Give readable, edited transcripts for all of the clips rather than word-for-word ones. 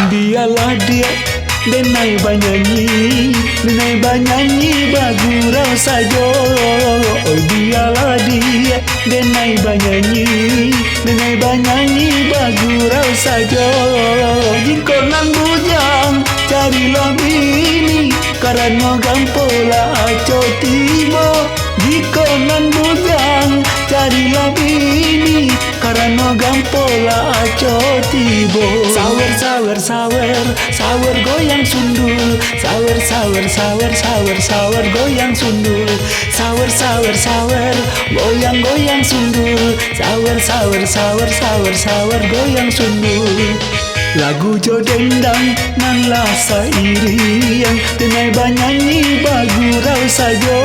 Dialah dia, denai banyanyi, denai banyanyi bagurau saja. Oh dialah dia, denai banyanyi, denai banyanyi bagurau saja. Jika nan bujang carilah bini, karena gampola aco tiba. Jika nan bujang carilah bini, karena gampola aco tiba. Sawer sawer sawer sawer goyang sundul, sawer sawer sawer sawer sawer goyang sundul, sawer sawer sawer goyang goyang sundul, sawer sawer sawer sawer sawer goyang sundul. Lagu jo dendang nan lah sairiang, denai banyanyi bagurau saja.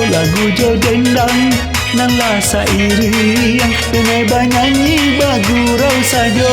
Lagu jo dendang nan lah sairiang, denai banyanyi bagurau saja.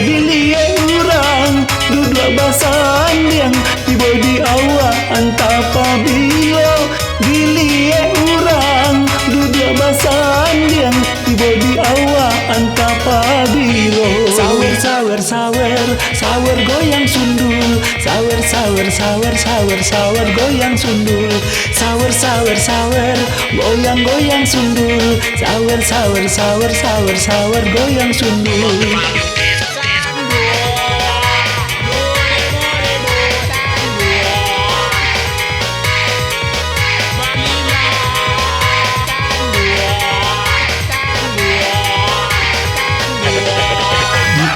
Dilihat orang duduk basandang, tiba di awak antah pabila. Dilihat orang duduk basandang, tiba di awak antah pabila. Sawer sawer sawer sawer goyang sundul, sawer sawer sawer sawer sawer goyang sundul, sawer sawer sawer goyang goyang sundul, sawer sawer sawer sawer sawer goyang sundul.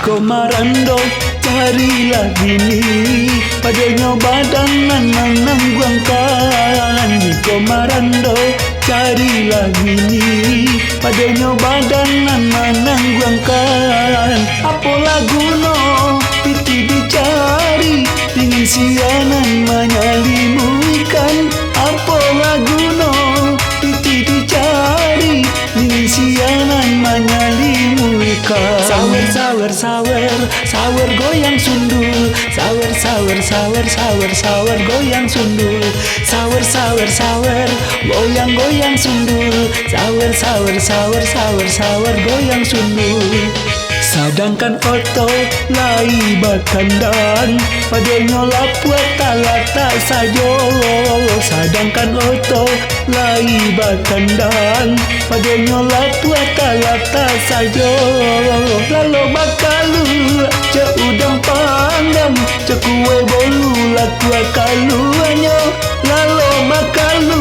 Komarando carilah bini, padanya badan nanang guangkan. Di komarando carilah bini, padanya badan nanang guangkan. Apa lagu no piti dicari, dingin sianan menyalimu ikan. Apa lagu no piti dicari, dingin sianan menyalimu ikan. Sawer sawer sawer sawer goyang sundul, sawer sawer sawer sawer sawer goyang sundul, sawer sawer sawer goyang goyang sundul, sawer sawer sawer sawer sawer goyang sundul. Sedangkan oto lai bakandang, padanya lapuat talata saja. Sedangkan oto lai bakandang, padanya lapuat talata saja. Lalu bakalu cek udang pandang, cek kue bolu lakua kaluannya. Lalu bakalu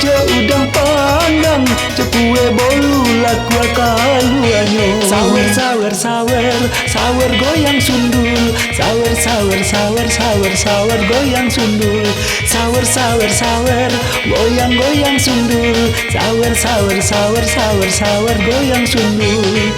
cek udang pandang, cek kue bolu lakua kaluannya. Sawer sawer sawer sawer goyang sundul, sawer sawer sawer sawer sawer goyang sundul, sawer sawer sawer goyang goyang sundul, sawer sawer sawer sawer sawer goyang sundul.